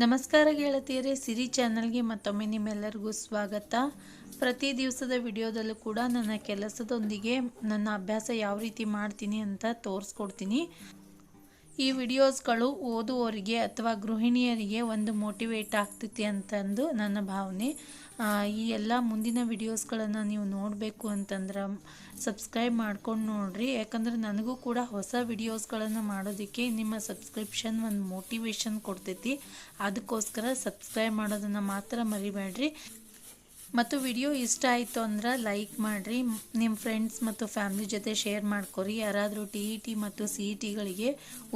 ನಮಸ್ಕಾರ ಗೆಳತಿಯರೇ, ಸಿರಿ ಚಾನಲ್ಗೆ ಮತ್ತೊಮ್ಮೆ ನಿಮ್ಮೆಲ್ಲರಿಗೂ ಸ್ವಾಗತ. ಪ್ರತಿ ದಿವಸದ ವಿಡಿಯೋದಲ್ಲೂ ಕೂಡ ನನ್ನ ಕೆಲಸದೊಂದಿಗೆ ನನ್ನ ಅಭ್ಯಾಸ ಯಾವ ರೀತಿ ಮಾಡ್ತೀನಿ ಅಂತ ತೋರಿಸ್ಕೊಡ್ತೀನಿ. ಈ ವಿಡಿಯೋಸ್ಗಳು ಓದುವವರಿಗೆ ಅಥವಾ ಗೃಹಿಣಿಯರಿಗೆ ಒಂದು ಮೋಟಿವೇಟ್ ಆಗ್ತೈತಿ ಅಂತಂದು ನನ್ನ ಭಾವನೆ. ಈ ಎಲ್ಲ ಮುಂದಿನ ವಿಡಿಯೋಸ್ಗಳನ್ನು ನೀವು ನೋಡಬೇಕು ಅಂತಂದ್ರೆ ಸಬ್ಸ್ಕ್ರೈಬ್ ಮಾಡ್ಕೊಂಡು ನೋಡಿರಿ. ಯಾಕಂದರೆ ನನಗೂ ಕೂಡ ಹೊಸ ವಿಡಿಯೋಸ್ಗಳನ್ನು ಮಾಡೋದಕ್ಕೆ ನಿಮ್ಮ ಸಬ್ಸ್ಕ್ರಿಪ್ಷನ್ ಒಂದು ಮೋಟಿವೇಶನ್ ಕೊಡ್ತೈತಿ. ಅದಕ್ಕೋಸ್ಕರ ಸಬ್ಸ್ಕ್ರೈಬ್ ಮಾಡೋದನ್ನು ಮಾತ್ರ ಮರಿಬೇಡ್ರಿ. ಮತ್ತು ವಿಡಿಯೋ ಇಷ್ಟ ಆಯಿತು ಅಂದ್ರೆ ಲೈಕ್ ಮಾಡಿರಿ, ನಿಮ್ಮ ಫ್ರೆಂಡ್ಸ್ ಮತ್ತು ಫ್ಯಾಮಿಲಿ ಜೊತೆ ಶೇರ್ ಮಾಡ್ಕೊರಿ. ಯಾರಾದರೂ TET ಮತ್ತು CETಗಳಿಗೆ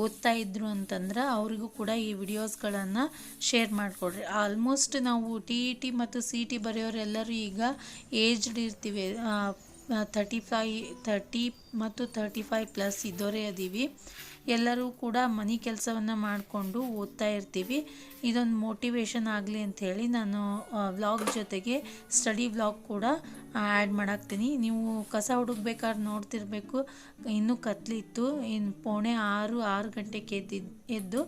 ಓದ್ತಾ ಇದ್ರು ಅಂತಂದ್ರೆ ಅವರಿಗೂ ಕೂಡ ಈ ವಿಡಿಯೋಸ್ಗಳನ್ನು ಶೇರ್ ಮಾಡಿಕೊಡ್ರಿ. ಆಲ್ಮೋಸ್ಟ್ ನಾವು TET ಮತ್ತು CET ಬರೆಯೋರೆಲ್ಲರೂ ಈಗ ಏಜ್ಡ್ ಇರ್ತೀವಿ. 30 ಮತ್ತು 35+ ಇದ್ದವರೇ ಅದೀವಿ. ಎಲ್ಲರೂ ಕೂಡ ಮನೆ ಕೆಲಸವನ್ನು ಮಾಡಿಕೊಂಡು ಓದ್ತಾ ಇರ್ತೀವಿ. ಇದೊಂದು ಮೋಟಿವೇಶನ್ ಆಗಲಿ ಅಂಥೇಳಿ ನಾನು ವ್ಲಾಗ್ ಜೊತೆಗೆ ಸ್ಟಡಿ ವ್ಲಾಗ್ ಕೂಡ ಆ್ಯಡ್ ಮಾಡಾಕ್ತೀನಿ. ನೀವು ಕಸ ಹುಡುಕ್ಬೇಕಾದ್ರೆ ನೋಡ್ತಿರ್ಬೇಕು, ಇನ್ನೂ ಕತ್ಲಿತ್ತು. ಇನ್ನು 5:45 ಗಂಟೆಗೆ ಎದ್ದು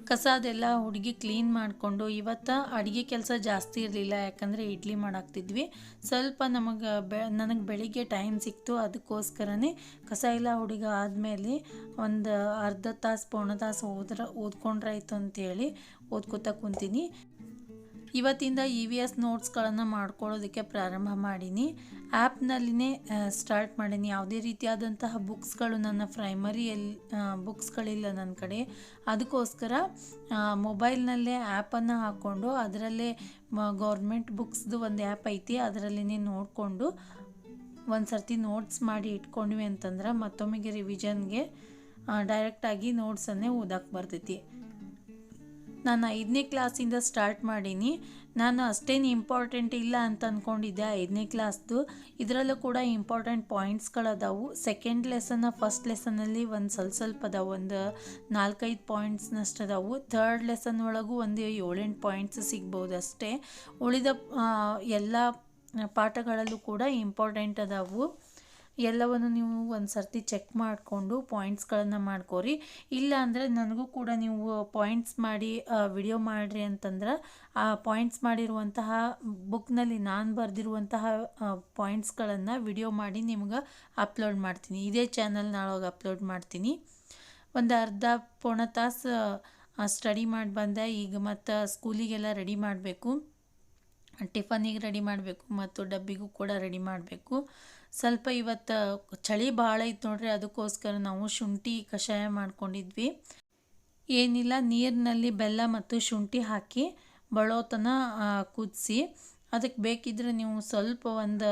ಕಸ ಅದೆಲ್ಲ ಹುಡುಗಿ ಕ್ಲೀನ್ ಮಾಡಿಕೊಂಡು, ಇವತ್ತು ಅಡುಗೆ ಕೆಲಸ ಜಾಸ್ತಿ ಇರಲಿಲ್ಲ, ಯಾಕಂದರೆ ಇಡ್ಲಿ ಮಾಡಾಕ್ತಿದ್ವಿ. ಸ್ವಲ್ಪ ನನಗೆ ಬೆಳಿಗ್ಗೆ ಟೈಮ್ ಸಿಕ್ತು, ಅದಕ್ಕೋಸ್ಕರನೇ ಕಸ ಎಲ್ಲ ಹುಡುಗ ಆದಮೇಲೆ ಒಂದು ಅರ್ಧ ತಾಸು ಪೌಣ ತಾಸು ಓದ್ಕೊಂಡ್ರಾಯ್ತು ಅಂತೇಳಿ ಓದ್ಕೋತಾ ಕುಂತೀನಿ. ಇವತ್ತಿಂದ EVS ನೋಟ್ಸ್ಗಳನ್ನು ಮಾಡ್ಕೊಳ್ಳೋದಕ್ಕೆ ಪ್ರಾರಂಭ ಮಾಡೀನಿ. ಆ್ಯಪ್ನಲ್ಲಿನೇ ಸ್ಟಾರ್ಟ್ ಮಾಡೀನಿ. ಯಾವುದೇ ರೀತಿಯಾದಂತಹ ಬುಕ್ಸ್ಗಳು ನನ್ನ ಪ್ರೈಮರಿಯಲ್ಲಿ ಬುಕ್ಸ್ಗಳಿಲ್ಲ ನನ್ನ ಕಡೆ. ಅದಕ್ಕೋಸ್ಕರ ಮೊಬೈಲ್ನಲ್ಲೇ ಆ್ಯಪನ್ನು ಹಾಕ್ಕೊಂಡು ಅದರಲ್ಲೇ ಗೌರ್ಮೆಂಟ್ ಬುಕ್ಸ್ದು ಒಂದು ಆ್ಯಪ್ ಐತಿ, ಅದರಲ್ಲೇ ನೋಡಿಕೊಂಡು ಒಂದು ಸರ್ತಿ ನೋಟ್ಸ್ ಮಾಡಿ ಇಟ್ಕೊಂಡ್ವಿ ಅಂತಂದ್ರೆ ಮತ್ತೊಮ್ಮೆಗೆ ರಿವಿಷನ್ಗೆ ಡೈರೆಕ್ಟಾಗಿ ನೋಟ್ಸನ್ನೇ ಓದಕ್ಕೆ ಬರ್ತೈತಿ. ನಾನು 5ನೇ ಕ್ಲಾಸಿಂದ ಸ್ಟಾರ್ಟ್ ಮಾಡೀನಿ. ನಾನು ಅಷ್ಟೇನು ಇಂಪಾರ್ಟೆಂಟ್ ಇಲ್ಲ ಅಂತ ಅಂದ್ಕೊಂಡಿದ್ದೆ 5ನೇ ಕ್ಲಾಸ್ದು. ಇದರಲ್ಲೂ ಕೂಡ ಇಂಪಾರ್ಟೆಂಟ್ ಪಾಯಿಂಟ್ಸ್ಗಳದಾವು. ಸೆಕೆಂಡ್ ಲೆಸನ್ನ ಫಸ್ಟ್ ಲೆಸನ್ನಲ್ಲಿ ಒಂದು ಸ್ವಲ್ಪ ಅದಾವು, ಒಂದು 4-5 ಪಾಯಿಂಟ್ಸ್ನಷ್ಟು ಅದಾವು. ಥರ್ಡ್ ಲೆಸನ್ ಒಳಗೂ ಒಂದು 7-8 ಪಾಯಿಂಟ್ಸ್ ಸಿಗ್ಬೋದು ಅಷ್ಟೇ. ಉಳಿದ ಎಲ್ಲ ಪಾಠಗಳಲ್ಲೂ ಕೂಡ ಇಂಪಾರ್ಟೆಂಟ್ ಅದಾವು. ಎಲ್ಲವನ್ನು ನೀವು ಒಂದು ಸರ್ತಿ ಚೆಕ್ ಮಾಡಿಕೊಂಡು ಪಾಯಿಂಟ್ಸ್ಗಳನ್ನು ಮಾಡ್ಕೋರಿ. ಇಲ್ಲ ಅಂದರೆ ನನಗೂ ಕೂಡ ನೀವು ಪಾಯಿಂಟ್ಸ್ ಮಾಡಿ ವಿಡಿಯೋ ಮಾಡಿರಿ ಅಂತಂದ್ರೆ ಆ ಪಾಯಿಂಟ್ಸ್ ಮಾಡಿರುವಂತಹ ಬುಕ್ನಲ್ಲಿ ನಾನು ಬರೆದಿರುವಂತಹ ಪಾಯಿಂಟ್ಸ್ಗಳನ್ನು ವಿಡಿಯೋ ಮಾಡಿ ನಿಮ್ಗೆ ಅಪ್ಲೋಡ್ ಮಾಡ್ತೀನಿ. ಇದೇ ಚಾನಲ್ನೊಳಗೆ ಅಪ್ಲೋಡ್ ಮಾಡ್ತೀನಿ. ಒಂದು ಅರ್ಧ ಪೌಣ ತಾಸು ಸ್ಟಡಿ ಮಾಡಿ ಬಂದೆ. ಈಗ ಮತ್ತು ಸ್ಕೂಲಿಗೆಲ್ಲ ರೆಡಿ ಮಾಡಬೇಕು, ಟಿಫನಿಗೆ ರೆಡಿ ಮಾಡಬೇಕು ಮತ್ತು ಡಬ್ಬಿಗೂ ಕೂಡ ರೆಡಿ ಮಾಡಬೇಕು. ಸ್ವಲ್ಪ ಇವತ್ತು ಚಳಿ ಭಾಳ ಇತ್ತು ನೋಡ್ರಿ, ಅದಕ್ಕೋಸ್ಕರ ನಾವು ಶುಂಠಿ ಕಷಾಯ ಮಾಡ್ಕೊಂಡಿದ್ವಿ. ಏನಿಲ್ಲ, ನೀರಿನಲ್ಲಿ ಬೆಲ್ಲ ಮತ್ತು ಶುಂಠಿ ಹಾಕಿ ಬಳೋತನ ಕುದಿಸಿ, ಅದಕ್ಕೆ ಬೇಕಿದ್ರೆ ನೀವು ಸ್ವಲ್ಪ ಒಂದು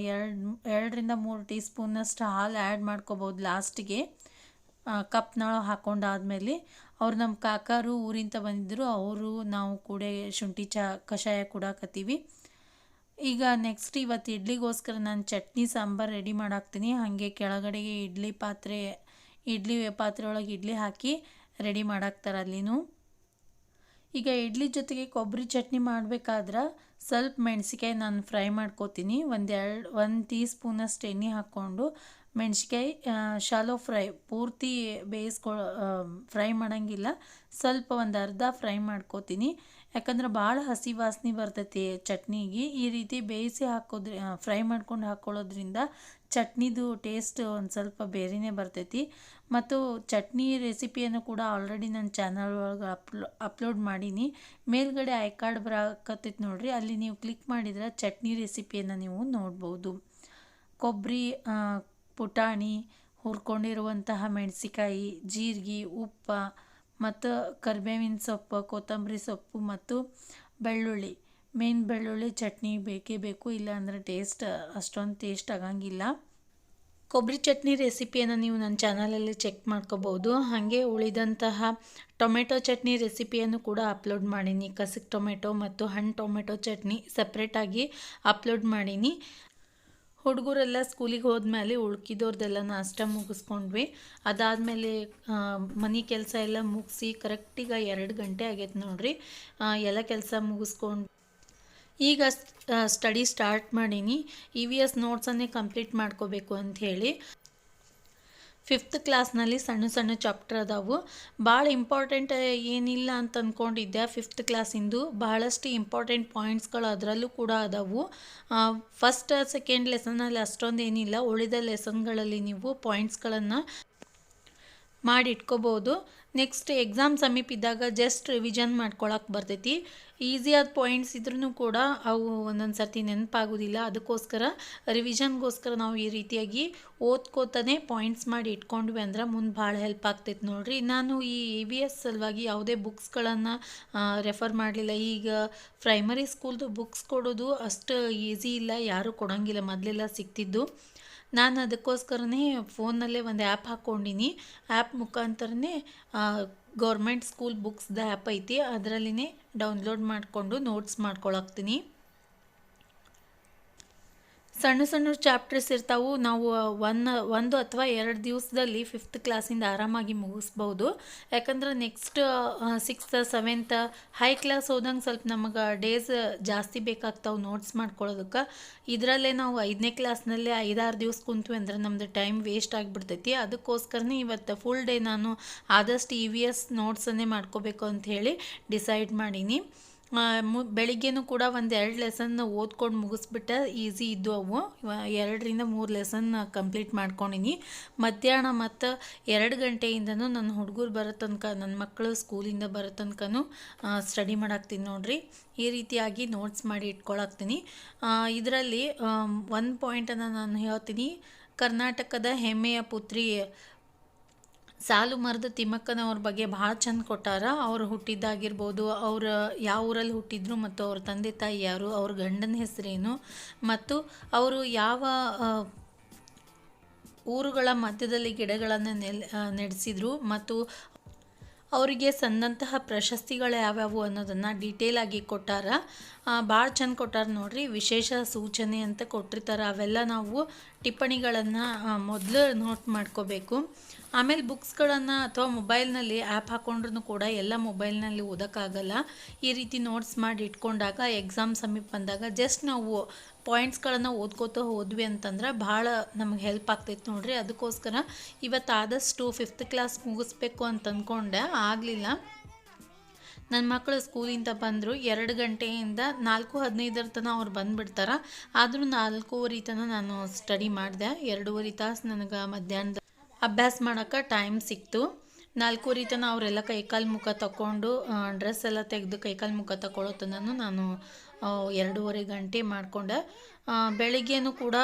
2-3 ಟೀ ಸ್ಪೂನಷ್ಟು ಹಾಲು ಆ್ಯಡ್ ಮಾಡ್ಕೋಬೋದು ಲಾಸ್ಟಿಗೆ. ಕಪ್ನೊಳಗೆ ಹಾಕ್ಕೊಂಡಾದ್ಮೇಲೆ ಅವ್ರು ನಮ್ಮ ಕಾಕಾರು ಊರಿಂದ ಬಂದಿದ್ದರು, ಅವರು ನಾವು ಕೂಡ ಶುಂಠಿ ಕಷಾಯ ಕುಡಾಕತ್ತೀವಿ. ಈಗ ನೆಕ್ಸ್ಟ್ ಇವತ್ತು ಇಡ್ಲಿಗೋಸ್ಕರ ನಾನು ಚಟ್ನಿ ಸಾಂಬಾರು ರೆಡಿ ಮಾಡಾಕ್ತೀನಿ. ಹಾಗೆ ಕೆಳಗಡೆಗೆ ಇಡ್ಲಿ ಪಾತ್ರೆ ಒಳಗೆ ಇಡ್ಲಿ ಹಾಕಿ ರೆಡಿ ಮಾಡಾಕ್ತಾರೆ ಅಲ್ಲಿನೂ. ಈಗ ಇಡ್ಲಿ ಜೊತೆಗೆ ಕೊಬ್ಬರಿ ಚಟ್ನಿ ಮಾಡಬೇಕಾದ್ರೆ ಸ್ವಲ್ಪ ಮೆಣಸಿಕಾಯಿ ನಾನು ಫ್ರೈ ಮಾಡ್ಕೋತೀನಿ. 1 ಟೀ ಸ್ಪೂನಷ್ಟು ಎಣ್ಣೆ ಹಾಕ್ಕೊಂಡು ಮೆಣಸಿಕಾಯಿ ಶಾಲೋ ಫ್ರೈ, ಪೂರ್ತಿ ಫ್ರೈ ಮಾಡೋಂಗಿಲ್ಲ, ಸ್ವಲ್ಪ ಒಂದು ಅರ್ಧ ಫ್ರೈ ಮಾಡ್ಕೋತೀನಿ. ಯಾಕಂದ್ರೆ ಭಾಳ ಹಸಿ ವಾಸನೆ ಬರ್ತೈತಿ ಚಟ್ನಿಗೆ. ಈ ರೀತಿ ಬೇಯಿಸಿ ಫ್ರೈ ಮಾಡ್ಕೊಂಡು ಹಾಕ್ಕೊಳ್ಳೋದ್ರಿಂದ ಚಟ್ನಿದು ಟೇಸ್ಟ್ ಒಂದು ಸ್ವಲ್ಪ ಬೇರೆಯೇ ಬರ್ತೈತಿ. ಮತ್ತು ಚಟ್ನಿ ರೆಸಿಪಿಯನ್ನು ಕೂಡ ಆಲ್ರೆಡಿ ನನ್ನ ಚಾನಲ್ ಒಳಗೆ ಅಪ್ಲೋಡ್ ಮಾಡೀನಿ. ಮೇಲ್ಗಡೆ ಐ ಕಾರ್ಡ್ ಬರಾಕತ್ತೈತಿ ನೋಡ್ರಿ, ಅಲ್ಲಿ ನೀವು ಕ್ಲಿಕ್ ಮಾಡಿದ್ರೆ ಚಟ್ನಿ ರೆಸಿಪಿಯನ್ನು ನೀವು ನೋಡ್ಬೋದು. ಕೊಬ್ಬರಿ, ಪುಟಾಣಿ, ಹುರ್ಕೊಂಡಿರುವಂತಹ ಮೆಣಸಿಕಾಯಿ, ಜೀರಿಗೆ, ಉಪ್ಪು ಮತ್ತು ಕರಿಬೇವಿನ ಸೊಪ್ಪು, ಕೊತ್ತಂಬರಿ ಸೊಪ್ಪು ಮತ್ತು ಬೆಳ್ಳುಳ್ಳಿ. ಮೇನ್ ಬೆಳ್ಳುಳ್ಳಿ ಚಟ್ನಿ ಬೇಕೇ ಬೇಕು, ಇಲ್ಲಾಂದರೆ ಅಷ್ಟೊಂದು ಟೇಸ್ಟ್ ಆಗಂಗಿಲ್ಲ. ಕೊಬ್ಬರಿ ಚಟ್ನಿ ರೆಸಿಪಿಯನ್ನು ನೀವು ನನ್ನ ಚಾನಲಲ್ಲಿ ಚೆಕ್ ಮಾಡ್ಕೋಬೋದು. ಹಾಗೆ ಉಳಿದಂತಹ ಟೊಮೆಟೊ ಚಟ್ನಿ ರೆಸಿಪಿಯನ್ನು ಕೂಡ ಅಪ್ಲೋಡ್ ಮಾಡೀನಿ. ಕಸಕ್ ಟೊಮೆಟೊ ಮತ್ತು ಹಣ್ಣು ಟೊಮೆಟೊ ಚಟ್ನಿ ಸಪ್ರೇಟಾಗಿ ಅಪ್ಲೋಡ್ ಮಾಡೀನಿ. ಹುಡುಗರೆಲ್ಲ ಸ್ಕೂಲಿಗೆ ಹೋದ್ಮೇಲೆ ಉಳ್ಕಿದವ್ರದ್ದೆಲ್ಲ ನಾಷ್ಟ ಮುಗಿಸ್ಕೊಂಡ್ವಿ. ಅದಾದಮೇಲೆ ಮನೆ ಕೆಲಸ ಎಲ್ಲ ಮುಗಿಸಿ ಕರೆಕ್ಟಿಗೆ 2 ಗಂಟೆ ಆಗೈತೆ ನೋಡ್ರಿ. ಎಲ್ಲ ಕೆಲಸ ಮುಗಿಸ್ಕೊಂಡು ಈಗ ಸ್ಟಡಿ ಸ್ಟಾರ್ಟ್ ಮಾಡೀನಿ. EVS ನೋಟ್ಸನ್ನೇ ಕಂಪ್ಲೀಟ್ ಮಾಡ್ಕೋಬೇಕು ಅಂಥೇಳಿ. ಫಿಫ್ತ್ ಕ್ಲಾಸ್ನಲ್ಲಿ ಸಣ್ಣ ಸಣ್ಣ ಚಾಪ್ಟರ್ ಅದಾವು. ಭಾಳ ಇಂಪಾರ್ಟೆಂಟ್ ಏನಿಲ್ಲ ಅಂತ ಅಂದ್ಕೊಂಡಿದ್ದೆ. ಫಿಫ್ತ್ ಕ್ಲಾಸಿಂದು ಭಾಳಷ್ಟು ಇಂಪಾರ್ಟೆಂಟ್ ಪಾಯಿಂಟ್ಸ್ಗಳು ಅದರಲ್ಲೂ ಕೂಡ ಅದಾವು. ಫಸ್ಟ್ ಸೆಕೆಂಡ್ ಲೆಸನ್ನಲ್ಲಿ ಅಷ್ಟೊಂದು ಏನಿಲ್ಲ. ಉಳಿದ ಲೆಸನ್ಗಳಲ್ಲಿ ನೀವು ಪಾಯಿಂಟ್ಸ್ಗಳನ್ನು ಮಾಡಿ ಇಟ್ಕೋಬೋದು. ನೆಕ್ಸ್ಟ್ ಎಕ್ಸಾಮ್ ಸಮೀಪ ಇದ್ದಾಗ ಜಸ್ಟ್ ರಿವಿಷನ್ ಮಾಡ್ಕೊಳಕ್ಕೆ ಬರ್ತೈತಿ. ಈಸಿಯಾದ ಪಾಯಿಂಟ್ಸ್ ಇದ್ರೂ ಕೂಡ ಅವು ಒಂದೊಂದು ಸರ್ತಿ ನೆನಪಾಗೋದಿಲ್ಲ. ಅದಕ್ಕೋಸ್ಕರ ರಿವಿಷನ್ಗೋಸ್ಕರ ನಾವು ಈ ರೀತಿಯಾಗಿ ಓದ್ಕೋತಾನೆ ಪಾಯಿಂಟ್ಸ್ ಮಾಡಿ ಇಟ್ಕೊಂಡ್ವಿ ಅಂದ್ರೆ ಮುಂದೆ ಭಾಳ ಹೆಲ್ಪ್ ಆಗ್ತೈತೆ ನೋಡಿರಿ. ನಾನು ಈ EVS ಸಲುವಾಗಿ ಯಾವುದೇ ಬುಕ್ಸ್ಗಳನ್ನು ರೆಫರ್ ಮಾಡಲಿಲ್ಲ. ಈಗ ಪ್ರೈಮರಿ ಸ್ಕೂಲ್ದು ಬುಕ್ಸ್ ಕೊಡೋದು ಅಷ್ಟು ಈಸಿ ಇಲ್ಲ, ಯಾರೂ ಕೊಡೋಂಗಿಲ್ಲ. ಮೊದಲೆಲ್ಲ ಸಿಗ್ತಿದ್ದು. ನಾನು ಅದಕ್ಕೋಸ್ಕರನೇ ಫೋನ್ನಲ್ಲೇ ಒಂದು ಆ್ಯಪ್ ಹಾಕ್ಕೊಂಡಿನಿ. ಆ್ಯಪ್ ಮುಖಾಂತರನೇ ಗೌರ್ಮೆಂಟ್ ಸ್ಕೂಲ್ ಬುಕ್ಸ್ದ ಆ್ಯಪ್ ಐತಿ, ಅದರಲ್ಲಿನೇ ಡೌನ್ಲೋಡ್ ಮಾಡಿಕೊಂಡು ನೋಟ್ಸ್ ಮಾಡ್ಕೊಳಕ್ತೀನಿ. ಸಣ್ಣ ಸಣ್ಣ ಚಾಪ್ಟರ್ಸ್ ಇರ್ತಾವೆ. ನಾವು ಒಂದು ಅಥವಾ 2 ದಿವಸದಲ್ಲಿ ಫಿಫ್ತ್ ಕ್ಲಾಸಿಂದ ಆರಾಮಾಗಿ ಮುಗಿಸ್ಬೋದು. ಯಾಕಂದ್ರೆ next 6th 7th high class ಹೋದಂಗೆ ಸ್ವಲ್ಪ ನಮಗೆ ಡೇಸ್ ಜಾಸ್ತಿ ಬೇಕಾಗ್ತಾವೆ ನೋಟ್ಸ್ ಮಾಡ್ಕೊಳ್ಳೋದಕ್ಕೆ. ಇದರಲ್ಲೇ ನಾವು 5ನೇ ಕ್ಲಾಸ್ನಲ್ಲೇ 5-6 ದಿವಸ ಕುಂತ್ವಿ ಅಂದ್ರೆ ನಮ್ಮದು ಟೈಮ್ ವೇಸ್ಟ್ ಆಗಿಬಿಡ್ತೈತಿ. ಅದಕ್ಕೋಸ್ಕರನೇ ಇವತ್ತು ಫುಲ್ ಡೇ ನಾನು ಆದಷ್ಟು EVS ನೋಟ್ಸನ್ನೇ ಮಾಡ್ಕೋಬೇಕು ಅಂಥೇಳಿ ಡಿಸೈಡ್ ಮಾಡೀನಿ. ಬೆಳಿಗ್ಗೆನೂ ಕೂಡ 1-2 ಲೆಸನ್ ಓದ್ಕೊಂಡು ಮುಗಿಸ್ಬಿಟ್ಟೆ. ಈಸಿ ಇದ್ದು ಅವು. 2-3 ಲೆಸನ್ ಕಂಪ್ಲೀಟ್ ಮಾಡ್ಕೊಂಡಿನಿ. ಮಧ್ಯಾಹ್ನ ಮತ್ತು 2 ಗಂಟೆಯಿಂದನೂ ನನ್ನ ಹುಡುಗರು ಬರೋ ತನಕ, ನನ್ನ ಮಕ್ಕಳು ಸ್ಕೂಲಿಂದ ಬರೋ ತನಕನೂ ಸ್ಟಡಿ ಮಾಡಾಕ್ತೀನಿ ನೋಡ್ರಿ. ಈ ರೀತಿಯಾಗಿ ನೋಟ್ಸ್ ಮಾಡಿ ಇಟ್ಕೊಳಕ್ತೀನಿ. ಇದರಲ್ಲಿ ಒಂದು ಪಾಯಿಂಟನ್ನು ನಾನು ಹೇಳ್ತೀನಿ. ಕರ್ನಾಟಕದ ಹೆಮ್ಮೆಯ ಪುತ್ರಿ ಸಾಲು ಮರದ ತಿಮ್ಮಕ್ಕನವ್ರ ಬಗ್ಗೆ ಭಾಳ ಚಂದ ಕೊಟ್ಟಾರ. ಅವ್ರು ಹುಟ್ಟಿದ್ದಾಗಿರ್ಬೋದು, ಅವ್ರು ಯಾವ ಊರಲ್ಲಿ ಹುಟ್ಟಿದ್ರು, ಮತ್ತು ಅವ್ರ ತಂದೆ ತಾಯಿ ಯಾರು, ಅವ್ರ ಗಂಡನ ಹೆಸರೇನು, ಮತ್ತು ಅವರು ಯಾವ ಊರುಗಳ ಮಧ್ಯದಲ್ಲಿ ಗಿಡಗಳನ್ನು ನೆಡೆಸಿದ್ರು, ಮತ್ತು ಅವರಿಗೆ ಸಂದಂತಹ ಪ್ರಶಸ್ತಿಗಳು ಯಾವ್ಯಾವು ಅನ್ನೋದನ್ನು ಡೀಟೇಲಾಗಿ ಕೊಟ್ಟಾರ. ಭಾಳ ಚಂದ ಕೊಟ್ಟಾರ ನೋಡ್ರಿ. ವಿಶೇಷ ಸೂಚನೆ ಅಂತ ಕೊಟ್ಟಿರ್ತಾರೆ. ಅವೆಲ್ಲ ನಾವು ಟಿಪ್ಪಣಿಗಳನ್ನು ಮೊದಲು ನೋಟ್ ಮಾಡ್ಕೋಬೇಕು. ಆಮೇಲೆ ಬುಕ್ಸ್ಗಳನ್ನು ಅಥವಾ ಮೊಬೈಲ್ನಲ್ಲಿ ಆ್ಯಪ್ ಹಾಕ್ಕೊಂಡ್ರೂ ಕೂಡ ಎಲ್ಲ ಮೊಬೈಲ್ನಲ್ಲಿ ಓದೋಕ್ಕಾಗಲ್ಲ. ಈ ರೀತಿ ನೋಟ್ಸ್ ಮಾಡಿ ಇಟ್ಕೊಂಡಾಗ ಎಕ್ಸಾಮ್ ಸಮೀಪ ಬಂದಾಗ ಜಸ್ಟ್ ನಾವು ಪಾಯಿಂಟ್ಸ್ಗಳನ್ನು ಓದ್ಕೋತಾ ಹೋದ್ವಿ ಅಂತಂದ್ರೆ ಭಾಳ ನಮಗೆ ಹೆಲ್ಪ್ ಆಗ್ತೈತೆ ನೋಡ್ರಿ. ಅದಕ್ಕೋಸ್ಕರ ಇವತ್ತು ಆದಷ್ಟು 5th ಕ್ಲಾಸ್ ಮುಗಿಸ್ಬೇಕು ಅಂತ ಅಂದ್ಕೊಂಡೆ, ಆಗಲಿಲ್ಲ. ನನ್ನ ಮಕ್ಕಳು ಸ್ಕೂಲಿಂದ ಬಂದರು. 2 ಗಂಟೆಯಿಂದ 4:15 ತನಕ ಅವ್ರು ಬಂದುಬಿಡ್ತಾರೆ. ಆದರೂ 4:15 ತನಕ ನಾನು ಸ್ಟಡಿ ಮಾಡಿದೆ. 2.5 ತಾಸು ನನಗೆ ಮಧ್ಯಾಹ್ನದ ಅಭ್ಯಾಸ ಮಾಡೋಕ್ಕೆ ಟೈಮ್ ಸಿಕ್ತು. 4:15 ತನಕ ಅವರೆಲ್ಲ ಕೈಕಾಲು ಮುಖ ತಗೊಂಡು ಡ್ರೆಸ್ ಎಲ್ಲ ತೆಗೆದು ಕೈಕಾಲು ಮುಖ ತಗೊಳ್ಳೋ ತನಕ ನಾನು 2.5 ಗಂಟೆ ಮಾಡಿಕೊಂಡೆ. ಬೆಳಿಗ್ಗೆನೂ ಕೂಡ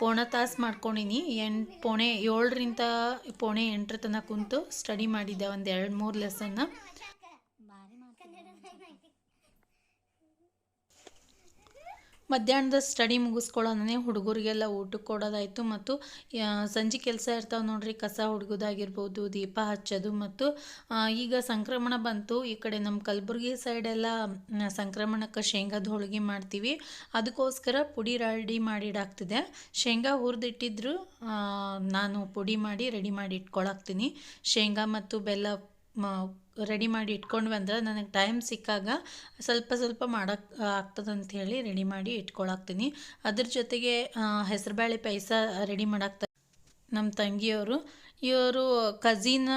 1/4 ತಾಸು ಮಾಡ್ಕೊಂಡಿನಿ. 7:45 7:45 ತನಕ ಕುಂತು ಸ್ಟಡಿ ಮಾಡಿದ್ದೆ. ಒಂದು 2-3 ಲೆಸನ್ನ. ಮಧ್ಯಾಹ್ನದ ಸ್ಟಡಿ ಮುಗಿಸ್ಕೊಳ್ಳೋನೇ ಹುಡುಗರಿಗೆಲ್ಲ ಊಟಕ್ಕೆ ಕೊಡೋದಾಯಿತು. ಮತ್ತು ಸಂಜೆ ಕೆಲಸ ಇರ್ತಾವೆ ನೋಡ್ರಿ. ಕಸ ಹುಡುಗೋದಾಗಿರ್ಬೋದು, ದೀಪ ಹಚ್ಚೋದು. ಮತ್ತು ಈಗ ಸಂಕ್ರಮಣ ಬಂತು. ಈ ಕಡೆ ನಮ್ಮ ಕಲಬುರಗಿ ಸೈಡೆಲ್ಲ ಸಂಕ್ರಮಣಕ್ಕೆ ಶೇಂಗಾದ ಹೋಳಿಗೆ ಮಾಡ್ತೀವಿ. ಅದಕ್ಕೋಸ್ಕರ ಪುಡಿ ರೆಡಿ ಮಾಡಿಡಾಗ್ತಿದೆ. ಶೇಂಗಾ ಹುರಿದಿಟ್ಟಿದ್ರು, ನಾನು ಪುಡಿ ಮಾಡಿ ರೆಡಿ ಮಾಡಿ ಇಟ್ಕೊಳಾಕ್ತೀನಿ. ಶೇಂಗಾ ಮತ್ತು ಬೆಲ್ಲ ರೆಡಿ ಮಾಡಿ ಇಟ್ಕೊಂಡ್ವಿ ಅಂದ್ರೆ ನನಗೆ ಟೈಮ್ ಸಿಕ್ಕಾಗ ಸ್ವಲ್ಪ ಸ್ವಲ್ಪ ಮಾಡೋಕ್ಕೆ ಆಗ್ತದಂಥೇಳಿ ರೆಡಿ ಮಾಡಿ ಇಟ್ಕೊಳಾಕ್ತೀನಿ. ಅದ್ರ ಜೊತೆಗೆ ಹೆಸರುಬೇಳೆ ಪಾಯಸ ರೆಡಿ ಮಾಡಾಕ್ತಾರೆ ನಮ್ಮ ತಂಗಿಯವರು. ಇವರು ಕಝಿನ್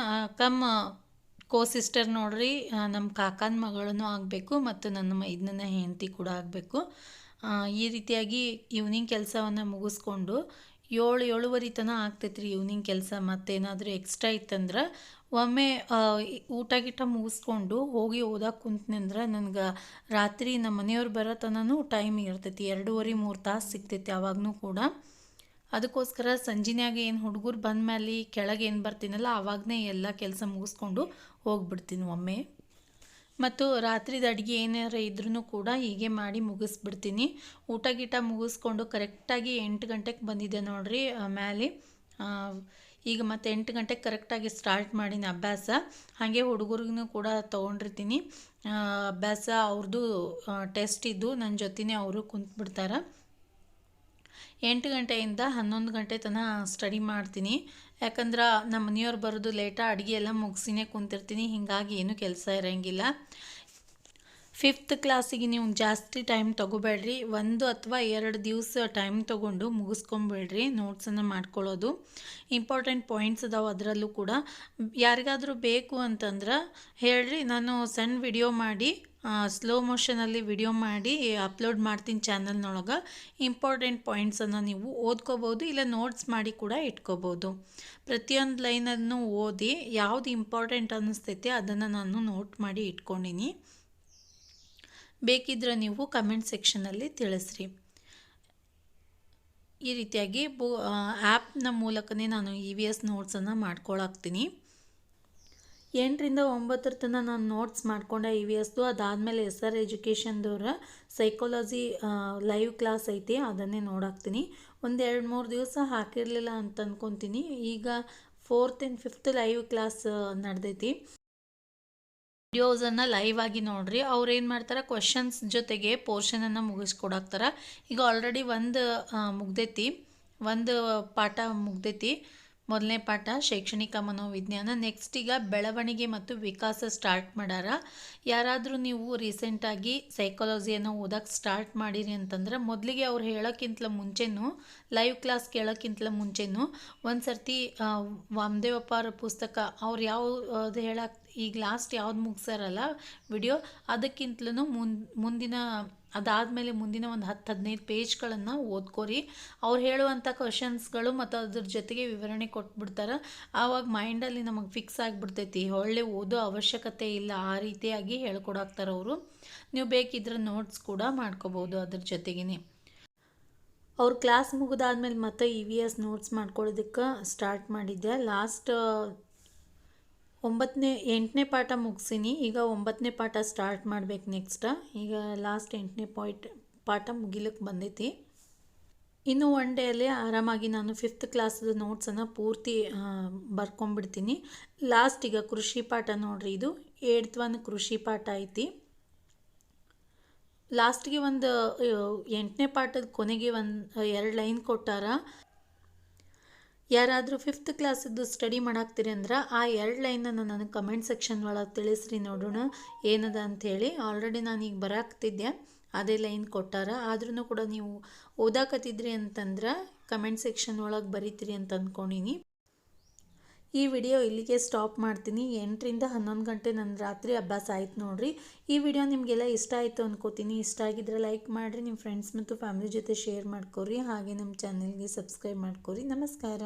ಕೋ ಸಿಸ್ಟರ್ ನೋಡ್ರಿ. ನಮ್ಮ ಕಾಕನ ಮಗಳೂ ಆಗಬೇಕು ಮತ್ತು ನನ್ನ ಮೈದನ ಹೆಂಡತಿ ಕೂಡ ಆಗಬೇಕು. ಈ ರೀತಿಯಾಗಿ ಈವ್ನಿಂಗ್ ಕೆಲಸವನ್ನು ಮುಗಿಸ್ಕೊಂಡು 7-7:30 ತನಕ ಆಗ್ತೈತೆ ರೀ ಈವ್ನಿಂಗ್ ಕೆಲಸ. ಮತ್ತೇನಾದರೂ ಎಕ್ಸ್ಟ್ರಾ ಇತ್ತಂದ್ರೆ ಒಮ್ಮೆ ಊಟ ಗೀಟ ಮುಗಿಸ್ಕೊಂಡು ಹೋಗಿ ಓದಕ್ಕೆ ಕುಂತ್ನಂದ್ರೆ ನನಗೆ ರಾತ್ರಿ ನಮ್ಮ ಮನೆಯವ್ರು ಬರೋ ತನೂ ಟೈಮ್ ಇರ್ತೈತಿ. 2.5-3 ತಾಸು ಸಿಗ್ತೈತಿ ಆವಾಗೂ ಕೂಡ. ಅದಕ್ಕೋಸ್ಕರ ಸಂಜಿನ್ಯಾಗ ಏನು ಹುಡುಗರು ಬಂದ ಮೇಲೆ ಕೆಳಗೆ ಏನು ಬರ್ತೀನಲ್ಲ ಆವಾಗನೇ ಎಲ್ಲ ಕೆಲಸ ಮುಗಿಸ್ಕೊಂಡು ಹೋಗ್ಬಿಡ್ತೀನಿ ಒಮ್ಮೆ. ಮತ್ತು ರಾತ್ರಿದ ಅಡುಗೆ ಏನಾರ ಇದ್ರೂ ಕೂಡ ಹೀಗೆ ಮಾಡಿ ಮುಗಿಸ್ಬಿಡ್ತೀನಿ. ಊಟ ಗೀಟ ಮುಗಿಸ್ಕೊಂಡು ಕರೆಕ್ಟಾಗಿ 8 ಗಂಟೆಗೆ ಬಂದಿದ್ದೆ ನೋಡ್ರಿ ಮೇಲೆ. ಈಗ ಮತ್ತು 8 ಗಂಟೆಗೆ ಕರೆಕ್ಟಾಗಿ ಸ್ಟಾರ್ಟ್ ಮಾಡೀನಿ ಅಭ್ಯಾಸ. ಹಾಗೆ ಹುಡುಗರಿಗೂ ಕೂಡ ತೊಗೊಂಡಿರ್ತೀನಿ ಅಭ್ಯಾಸ. ಅವ್ರದ್ದು ಟೆಸ್ಟ್ ಇದ್ದು ನನ್ನ ಜೊತೆನೇ ಅವರು ಕುಂತ್ಬಿಡ್ತಾರೆ. 8 ಗಂಟೆಯಿಂದ 11 ಗಂಟೆ ತನಕ ಸ್ಟಡಿ ಮಾಡ್ತೀನಿ. ಯಾಕಂದ್ರೆ ನಮ್ಮ ಮನೆಯವ್ರು ಬರೋದು ಲೇಟ, ಅಡುಗೆ ಎಲ್ಲ ಮುಗಿಸಿನೇ ಕುಂತಿರ್ತೀನಿ. ಹೀಗಾಗಿ ಏನೂ ಕೆಲಸ ಇರೋಂಗಿಲ್ಲ. ಫಿಫ್ತ್ ಕ್ಲಾಸಿಗೆ ನೀವು ಜಾಸ್ತಿ ಟೈಮ್ ತೊಗೋಬೇಡ್ರಿ, 1 ಅಥವಾ 2 ದಿವಸ ಟೈಮ್ ತೊಗೊಂಡು ಮುಗಿಸ್ಕೊಂಬೇಡ್ರಿ ನೋಟ್ಸನ್ನು ಮಾಡ್ಕೊಳ್ಳೋದು. ಇಂಪಾರ್ಟೆಂಟ್ ಪಾಯಿಂಟ್ಸ್ ಅದಾವೆ ಅದರಲ್ಲೂ ಕೂಡ. ಯಾರಿಗಾದರೂ ಬೇಕು ಅಂತಂದ್ರೆ ಹೇಳ್ರಿ, ನಾನು ಸಣ್ಣ ವಿಡಿಯೋ ಮಾಡಿ ಸ್ಲೋ ಮೋಷನಲ್ಲಿ ವಿಡಿಯೋ ಮಾಡಿ ಅಪ್ಲೋಡ್ ಮಾಡ್ತೀನಿ ಚಾನಲ್ನೊಳಗೆ. ಇಂಪಾರ್ಟೆಂಟ್ ಪಾಯಿಂಟ್ಸನ್ನು ನೀವು ಓದ್ಕೋಬೋದು, ಇಲ್ಲ ನೋಟ್ಸ್ ಮಾಡಿ ಕೂಡ ಇಟ್ಕೋಬೋದು. ಪ್ರತಿಯೊಂದು ಲೈನನ್ನು ಓದಿ ಯಾವುದು ಇಂಪಾರ್ಟೆಂಟ್ ಅನ್ನಿಸ್ತೈತೆ ಅದನ್ನು ನಾನು ನೋಟ್ ಮಾಡಿ ಇಟ್ಕೊಂಡೀನಿ. ಬೇಕಿದ್ರೆ ನೀವು ಕಮೆಂಟ್ ಸೆಕ್ಷನಲ್ಲಿ ತಿಳಿಸ್ರಿ. ಈ ರೀತಿಯಾಗಿ ಆ್ಯಪ್ನ ಮೂಲಕನೇ ನಾನು EVS ನೋಟ್ಸನ್ನು ಮಾಡ್ಕೊಳಾಕ್ತೀನಿ. 8ರಿಂದ 9 ತನಕ ನಾನು ನೋಟ್ಸ್ ಮಾಡ್ಕೊಂಡೆ EVSದು. ಅದಾದಮೇಲೆ SR ಎಜುಕೇಷನ್ದವ್ರ ಸೈಕಾಲಜಿ ಲೈವ್ ಕ್ಲಾಸ್ ಐತಿ, ಅದನ್ನೇ ನೋಡಾಕ್ತೀನಿ. ಒಂದು 2-3 ದಿವಸ ಹಾಕಿರಲಿಲ್ಲ ಅಂತ ಅಂದ್ಕೊತೀನಿ. ಈಗ 4th and 5th live class ನಡೆದೈತಿ. ವಿಡಿಯೋಸನ್ನು ಲೈವ್ ಆಗಿ ನೋಡ್ರಿ. ಅವ್ರು ಏನು ಮಾಡ್ತಾರೆ, ಕ್ವಶನ್ಸ್ ಜೊತೆಗೆ ಪೋರ್ಷನನ್ನು ಮುಗಿಸ್ಕೊಡಾಕ್ತಾರೆ. ಈಗ ಆಲ್ರೆಡಿ ಮುಗ್ದೈತಿ, ಒಂದು ಪಾಠ ಮುಗ್ದೈತಿ. ಮೊದಲನೇ ಪಾಠ ಶೈಕ್ಷಣಿಕ ಮನೋವಿಜ್ಞಾನ. ನೆಕ್ಸ್ಟ್ ಈಗ ಬೆಳವಣಿಗೆ ಮತ್ತು ವಿಕಾಸ ಸ್ಟಾರ್ಟ್ ಮಾಡ್ಯಾರ. ಯಾರಾದರೂ ನೀವು ರೀಸೆಂಟಾಗಿ ಸೈಕಾಲಜಿಯನ್ನು ಓದಕ್ಕೆ ಸ್ಟಾರ್ಟ್ ಮಾಡಿರಿ ಅಂತಂದ್ರೆ ಮೊದಲಿಗೆ ಅವ್ರು ಹೇಳೋಕ್ಕಿಂತ ಮುಂಚೆನೂ, ಲೈವ್ ಕ್ಲಾಸ್ ಕೇಳೋಕ್ಕಿಂತ ಮುಂಚೆನೂ ಒಂದು ಸರ್ತಿ ವಾಮದೇವಪ್ಪ ಅವ್ರ ಪುಸ್ತಕ ಅವ್ರು ಯಾವುದು ಈಗ ಲಾಸ್ಟ್ ಯಾವ್ದು ಮುಗಿಸಾರಲ್ಲ ವಿಡಿಯೋ, ಅದಕ್ಕಿಂತಲೂ ಮುಂದಿನ ಅದಾದಮೇಲೆ ಮುಂದಿನ ಒಂದು 10-15 ಪೇಜ್ಗಳನ್ನು ಓದ್ಕೋರಿ. ಅವ್ರು ಹೇಳುವಂಥ ಕ್ವಶನ್ಸ್ಗಳು ಮತ್ತು ಅದ್ರ ಜೊತೆಗೆ ವಿವರಣೆ ಕೊಟ್ಬಿಡ್ತಾರೆ. ಆವಾಗ ಮೈಂಡಲ್ಲಿ ನಮಗೆ ಫಿಕ್ಸ್ ಆಗಿಬಿಡ್ತೈತಿ, ಒಳ್ಳೆ ಓದೋ ಅವಶ್ಯಕತೆ ಇಲ್ಲ, ಆ ರೀತಿಯಾಗಿ ಹೇಳ್ಕೊಡಾಕ್ತಾರೆ ಅವರು. ನೀವು ಬೇಕಿದ್ರೆ ನೋಟ್ಸ್ ಕೂಡ ಮಾಡ್ಕೋಬೋದು ಅದ್ರ ಜೊತೆಗೇ. ಅವ್ರ ಕ್ಲಾಸ್ ಮುಗಿದಾದ್ಮೇಲೆ ಮತ್ತೆ EVS ನೋಟ್ಸ್ ಮಾಡ್ಕೊಳ್ಳೋದಕ್ಕೆ ಸ್ಟಾರ್ಟ್ ಮಾಡಿದ್ದೆ. ಲಾಸ್ಟ್ 8ನೇ ಪಾಠ ಮುಗಿಸೀನಿ. ಈಗ 9ನೇ ಪಾಠ ಸ್ಟಾರ್ಟ್ ಮಾಡ್ಬೇಕು ನೆಕ್ಸ್ಟ್. ಈಗ ಲಾಸ್ಟ್ 8ನೇ ಪಾಠ ಮುಗಿಲಿಕ್ಕೆ ಬಂದೈತಿ. ಇನ್ನು ಒನ್ ಡೇಯಲ್ಲಿ ಆರಾಮಾಗಿ ನಾನು 5th ಕ್ಲಾಸ್ದು ನೋಟ್ಸನ್ನು ಪೂರ್ತಿ ಬರ್ಕೊಂಡ್ಬಿಡ್ತೀನಿ. ಲಾಸ್ಟ್ ಈಗ ಕೃಷಿ ಪಾಠ ನೋಡ್ರಿ, ಇದು 8th ಒಂದು ಕೃಷಿ ಪಾಠ ಐತಿ. ಲಾಸ್ಟಿಗೆ 8ನೇ ಪಾಠದ ಕೊನೆಗೆ 2 ಲೈನ್ ಕೊಟ್ಟಾರ. ಯಾರಾದರೂ 5th ಕ್ಲಾಸದ್ದು ಸ್ಟಡಿ ಮಾಡಾಕ್ತೀರಿ ಅಂದ್ರೆ ಆ 2 ಲೈನನ್ನು ನನಗೆ ಕಮೆಂಟ್ ಸೆಕ್ಷನ್ ಒಳಗೆ ತಿಳಿಸ್ರಿ, ನೋಡೋಣ ಏನದ ಅಂಥೇಳಿ. ಆಲ್ರೆಡಿ ನಾನು ಈಗ ಬರಾಕ್ತಿದ್ದೆ, ಅದೇ ಲೈನ್ ಕೊಟ್ಟಾರ. ಆದ್ರೂ ಕೂಡ ನೀವು ಓದಾಕತ್ತಿದ್ರಿ ಅಂತಂದ್ರೆ ಕಮೆಂಟ್ ಸೆಕ್ಷನ್ ಒಳಗೆ ಬರೀತೀರಿ ಅಂತ ಅಂದ್ಕೊಂಡೀನಿ. ಈ ವಿಡಿಯೋ ಇಲ್ಲಿಗೆ ಸ್ಟಾಪ್ ಮಾಡ್ತೀನಿ. 8ರಿಂದ 11 ಗಂಟೆ ನನ್ನ ರಾತ್ರಿ ಅಭ್ಯಾಸ ಆಯ್ತು ನೋಡ್ರಿ. ಈ ವಿಡಿಯೋ ನಿಮಗೆಲ್ಲ ಇಷ್ಟ ಆಯಿತು ಅನ್ಕೋತೀನಿ. ಇಷ್ಟ ಆಗಿದ್ರೆ ಲೈಕ್ ಮಾಡಿರಿ, ನಿಮ್ಮ ಫ್ರೆಂಡ್ಸ್ ಮತ್ತು ಫ್ಯಾಮಿಲಿ ಜೊತೆ ಶೇರ್ ಮಾಡ್ಕೊರಿ. ಹಾಗೆ ನಮ್ಮ ಚಾನೆಲ್ಗೆ ಸಬ್ಸ್ಕ್ರೈಬ್ ಮಾಡ್ಕೊರಿ. ನಮಸ್ಕಾರ.